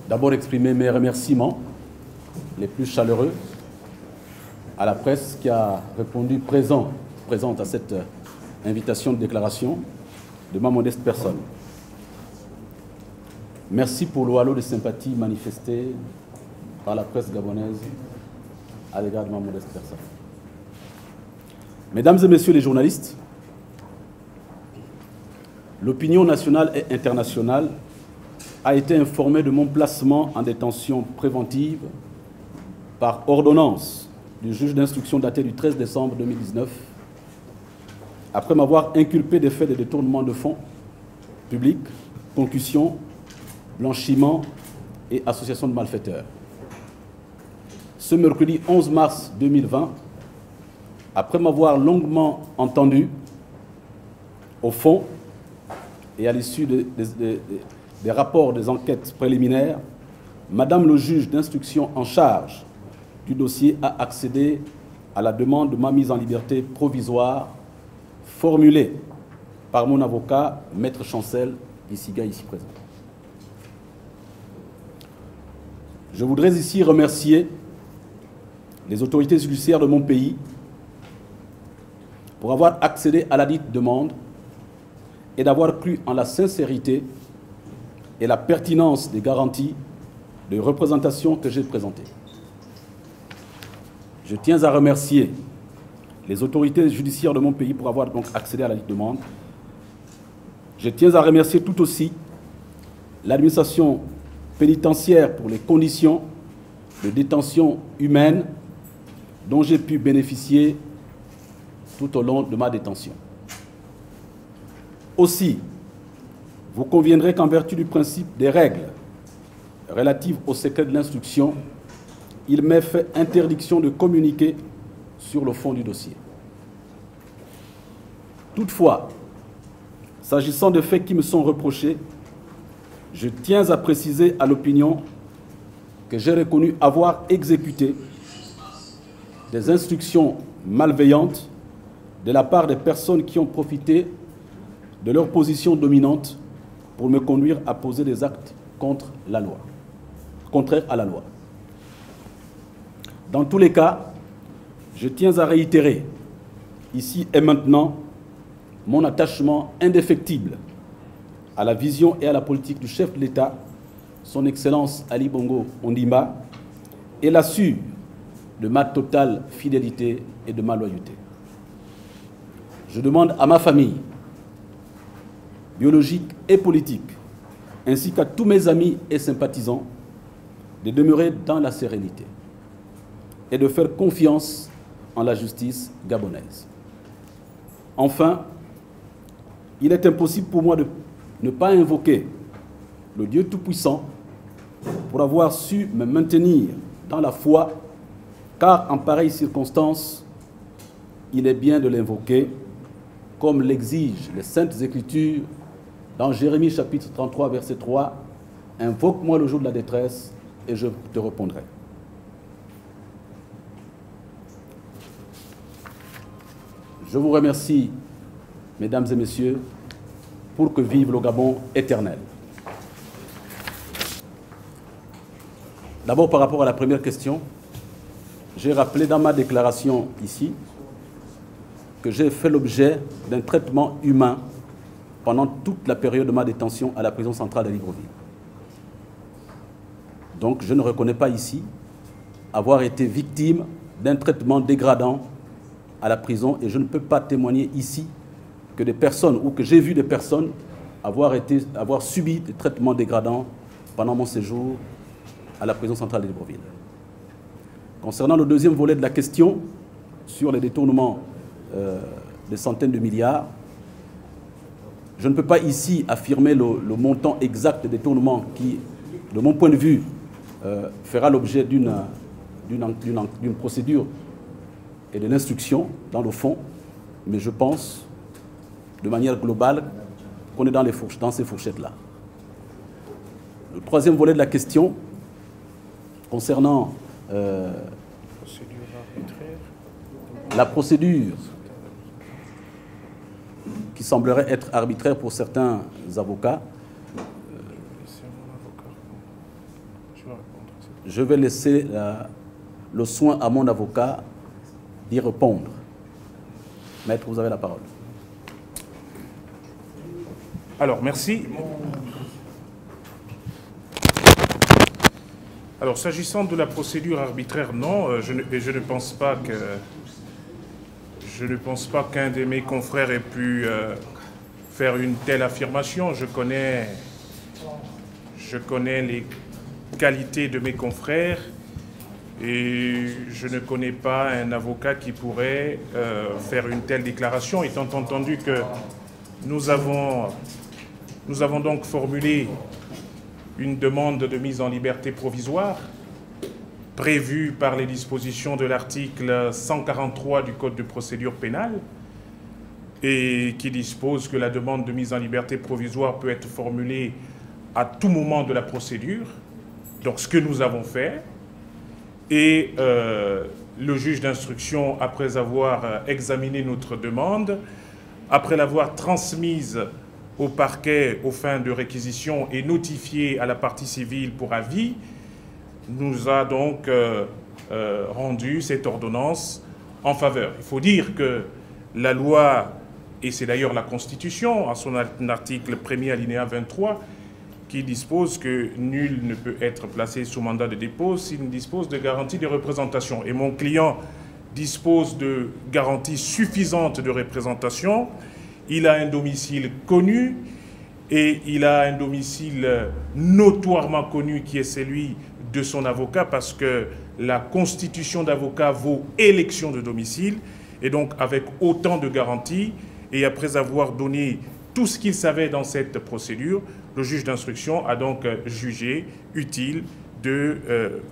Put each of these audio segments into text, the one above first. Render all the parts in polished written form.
d'abord exprimer mes remerciements les plus chaleureux à la presse qui a répondu présente à cette invitation de déclaration de ma modeste personne. Merci pour le halo de sympathie manifesté par la presse gabonaise à l'égard de ma modeste personne. Mesdames et messieurs les journalistes, l'opinion nationale et internationale a été informée de mon placement en détention préventive par ordonnance du juge d'instruction daté du 13 décembre 2019, après m'avoir inculpé des faits de détournement de fonds publics, concussion, blanchiment et association de malfaiteurs. Ce mercredi 11 mars 2020, après m'avoir longuement entendu au fond et à l'issue des rapports des enquêtes préliminaires, Madame le juge d'instruction en charge du dossier a accédé à la demande de ma mise en liberté provisoire formulée par mon avocat, Maître Chancel Bissiga, ici présent. Je voudrais ici remercier les autorités judiciaires de mon pays pour avoir accédé à la dite demande et d'avoir cru en la sincérité et la pertinence des garanties de représentation que j'ai présentées. Je tiens à remercier les autorités judiciaires de mon pays pour avoir donc accédé à la dite demande. Je tiens à remercier tout aussi l'administration pénitentiaire pour les conditions de détention humaine dont j'ai pu bénéficier tout au long de ma détention. Aussi, vous conviendrez qu'en vertu du principe des règles relatives au secret de l'instruction, il m'est fait interdiction de communiquer sur le fond du dossier. Toutefois, s'agissant de faits qui me sont reprochés, je tiens à préciser à l'opinion que j'ai reconnu avoir exécuté des instructions malveillantes de la part des personnes qui ont profité de leur position dominante pour me conduire à poser des actes contre la loi, contraires à la loi. Dans tous les cas, je tiens à réitérer, ici et maintenant, mon attachement indéfectible à la vision et à la politique du chef de l'État, son Excellence Ali Bongo Ondimba, et l'assure de ma totale fidélité et de ma loyauté. Je demande à ma famille, biologique et politique, ainsi qu'à tous mes amis et sympathisants, de demeurer dans la sérénité et de faire confiance en la justice gabonaise. Enfin, il est impossible pour moi de ne pas invoquer le Dieu Tout-Puissant pour avoir su me maintenir dans la foi, car en pareille circonstance, il est bien de l'invoquer, comme l'exigent les Saintes Écritures dans Jérémie chapitre 33, verset 3, « Invoque-moi le jour de la détresse et je te répondrai. » Je vous remercie, mesdames et messieurs, pour que vive le Gabon éternel. D'abord, par rapport à la première question, j'ai rappelé dans ma déclaration ici que j'ai fait l'objet d'un traitement humain pendant toute la période de ma détention à la prison centrale de Libreville. Donc, je ne reconnais pas ici avoir été victime d'un traitement dégradant à la prison et je ne peux pas témoigner ici que des personnes ou que j'ai vu des personnes avoir subi des traitements dégradants pendant mon séjour à la prison centrale de Libreville. Concernant le deuxième volet de la question sur les détournements des centaines de milliards, je ne peux pas ici affirmer le montant exact des détournements qui, de mon point de vue, fera l'objet d'une procédure et de l'instruction dans le fond, mais je pense, de manière globale, qu'on est dans ces fourchettes-là. Le troisième volet de la question, concernant la procédure qui semblerait être arbitraire pour certains avocats, Je vais laisser le soin à mon avocat d'y répondre. Maître, vous avez la parole. Alors, merci. Alors, s'agissant de la procédure arbitraire, non, je ne pense pas qu'un de mes confrères ait pu faire une telle affirmation. Je connais les qualités de mes confrères et je ne connais pas un avocat qui pourrait faire une telle déclaration, étant entendu que nous avons donc formulé une demande de mise en liberté provisoire prévue par les dispositions de l'article 143 du Code de procédure pénale et qui dispose que la demande de mise en liberté provisoire peut être formulée à tout moment de la procédure. Donc ce que nous avons fait, et le juge d'instruction, après avoir examiné notre demande, après l'avoir transmise au parquet aux fins de réquisition et notifiée à la partie civile pour avis, nous a donc rendu cette ordonnance en faveur. Il faut dire que la loi, et c'est d'ailleurs la Constitution, à son article 1er alinéa 23, qui dispose que nul ne peut être placé sous mandat de dépôt s'il dispose de garanties de représentation. Et mon client dispose de garanties suffisantes de représentation. Il a un domicile connu et il a un domicile notoirement connu qui est celui de son avocat parce que la constitution d'avocat vaut élection de domicile. Et donc avec autant de garanties et après avoir donné tout ce qu'il savait dans cette procédure, le juge d'instruction a donc jugé utile de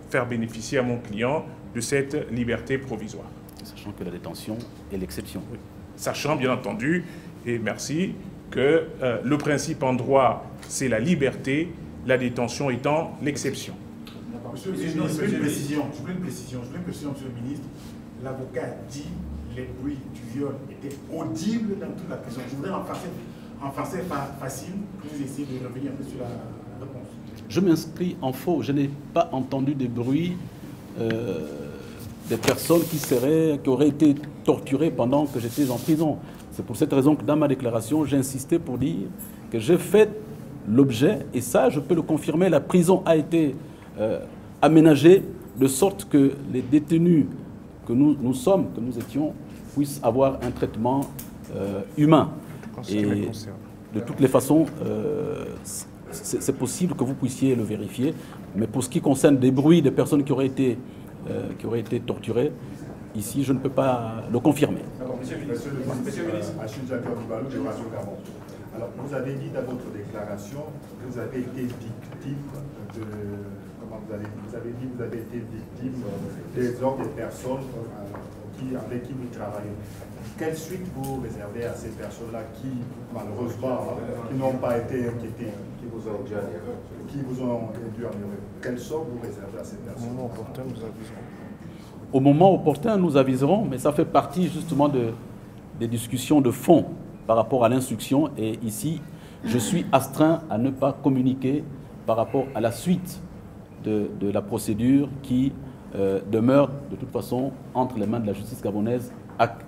faire bénéficier à mon client de cette liberté provisoire. Sachant que la détention est l'exception. Oui. Sachant bien entendu, et merci, que le principe en droit, c'est la liberté, la détention étant l'exception. Monsieur le ministre, je voulais une précision, monsieur le ministre. L'avocat dit que les bruits du viol étaient audibles dans toute la prison. Je voudrais en français facile, que vous essayez de revenir un peu sur la réponse. Je m'inscris en faux. Je n'ai pas entendu de bruit des personnes qui auraient été torturées pendant que j'étais en prison. C'est pour cette raison que dans ma déclaration, j'ai insisté pour dire que j'ai fait l'objet, et ça, je peux le confirmer, la prison a été aménagée de sorte que les détenus que nous étions, puissent avoir un traitement humain. Et de toutes les façons, c'est possible que vous puissiez le vérifier, mais pour ce qui concerne des bruits des personnes qui auraient été torturées, ici, je ne peux pas le confirmer. Monsieur le ministre, alors, vous avez dit dans votre déclaration que vous avez été victime de... Comment vous avez dit que vous avez été victime des hommes, des personnes avec qui vous travaillez. Quelle suite vous réservez à ces personnes-là qui, malheureusement, qui n'ont pas été inquiétées, qui vous ont induit en erreur? Quel sort vous réservez à ces personnes? Au moment opportun, nous aviserons. Au moment opportun, nous aviserons, mais ça fait partie justement des discussions de fond par rapport à l'instruction. Et ici, je suis astreint à ne pas communiquer par rapport à la suite de la procédure qui demeure de toute façon entre les mains de la justice gabonaise,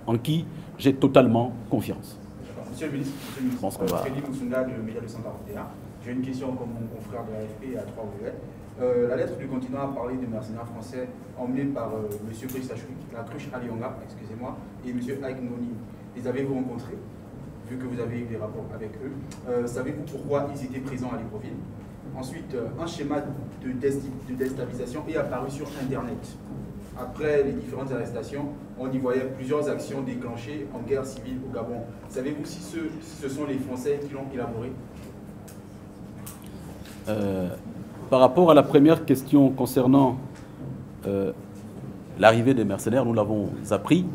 en qui j'ai totalement confiance. Monsieur le ministre, Frédéric Moussunda de Média 241. J'ai une question comme mon confrère de l'AFP à 3 voulets. La lettre du continent a parlé de mercenaires français emmenés par M. Brice Achoui, la truche Alionga, excusez-moi, et M. Aïk Noni. Les avez-vous rencontrés, vu que vous avez eu des rapports avec eux? Savez-vous pourquoi ils étaient présents à Libreville? Ensuite, un schéma de déstabilisation est apparu sur Internet. Après les différentes arrestations, on y voyait plusieurs actions déclenchées en guerre civile au Gabon. Savez-vous si ce sont les Français qui l'ont élaboré? Par rapport à la première question concernant l'arrivée des mercenaires, nous l'avons appris.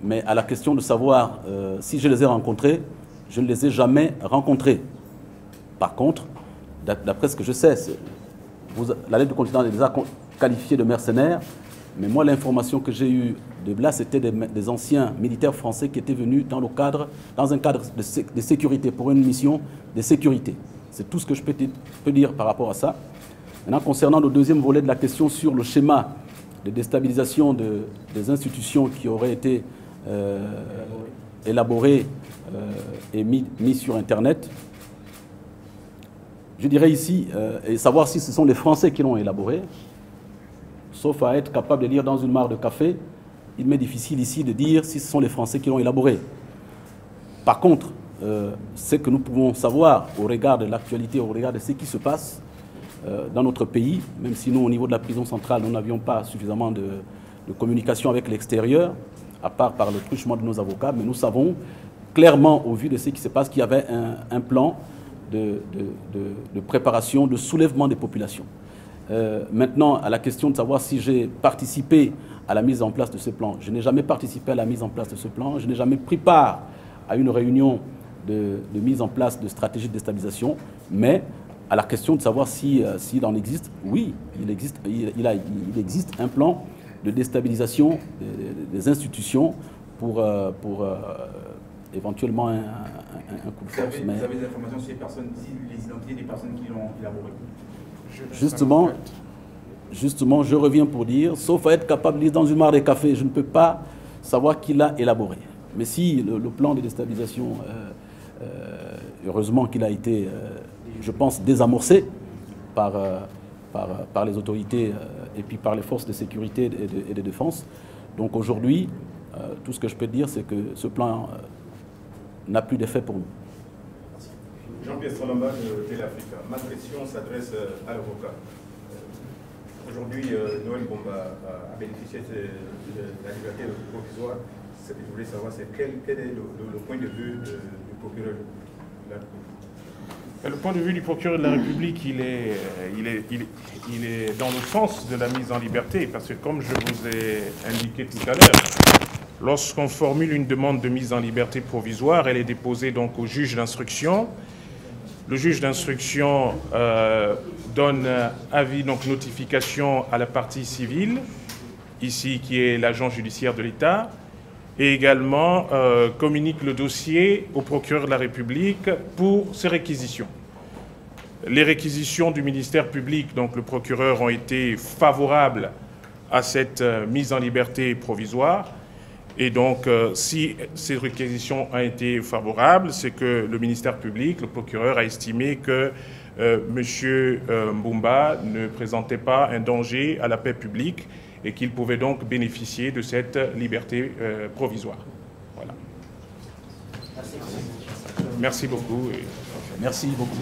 Mais à la question de savoir si je les ai rencontrés, je ne les ai jamais rencontrés. Par contre, d'après ce que je sais, la lettre du continent les a qualifiés de mercenaires. Mais moi, l'information que j'ai eue de là, c'était des anciens militaires français qui étaient venus dans un cadre de sécurité, pour une mission de sécurité. C'est tout ce que je peux dire par rapport à ça. Maintenant, concernant le deuxième volet de la question sur le schéma de déstabilisation des institutions qui auraient été élaboré et mis sur Internet, je dirais ici, et savoir si ce sont les Français qui l'ont élaboré, sauf à être capable de lire dans une mare de café, il m'est difficile ici de dire si ce sont les Français qui l'ont élaboré. Par contre, ce que nous pouvons savoir au regard de l'actualité, au regard de ce qui se passe dans notre pays, même si nous, au niveau de la prison centrale, nous n'avions pas suffisamment de communication avec l'extérieur, à part par le truchement de nos avocats, mais nous savons clairement, au vu de ce qui se passe, qu'il y avait un plan de préparation, de soulèvement des populations. Maintenant, à la question de savoir si j'ai participé à la mise en place de ce plan, je n'ai jamais participé à la mise en place de ce plan, je n'ai jamais pris part à une réunion de mise en place de stratégie de déstabilisation, mais à la question de savoir s'il en existe, oui, il existe un plan de déstabilisation des institutions pour éventuellement un coup de force. Vous avez des informations sur les personnes, les identités des personnes qui l'ont élaboré? Justement, je reviens pour dire, sauf à être capable de lire dans une mare de café, je ne peux pas savoir qui l'a élaboré. Mais si le plan de déstabilisation, heureusement qu'il a été, je pense, désamorcé par les autorités et puis par les forces de sécurité et de défense. Donc aujourd'hui, tout ce que je peux dire, c'est que ce plan n'a plus d'effet pour nous. Jean-Pierre Solomba de Télé Africa. Ma question s'adresse à l'avocat. Aujourd'hui, Noël Mbomba a bénéficié de la liberté provisoire. Je voulais savoir quel est le point de vue du procureur de la République. Le point de vue du procureur de la République, il est dans le sens de la mise en liberté, parce que comme je vous ai indiqué tout à l'heure, lorsqu'on formule une demande de mise en liberté provisoire, elle est déposée donc au juge d'instruction. Le juge d'instruction donne avis, donc notification à la partie civile, ici qui est l'agent judiciaire de l'État, et également communique le dossier au procureur de la République pour ses réquisitions. Les réquisitions du ministère public, donc le procureur, ont été favorables à cette mise en liberté provisoire. Et donc, si ces réquisitions ont été favorables, c'est que le ministère public, le procureur, a estimé que M. Mbomba ne présentait pas un danger à la paix publique et qu'il pouvait donc bénéficier de cette liberté provisoire. Voilà. Merci beaucoup. Merci beaucoup.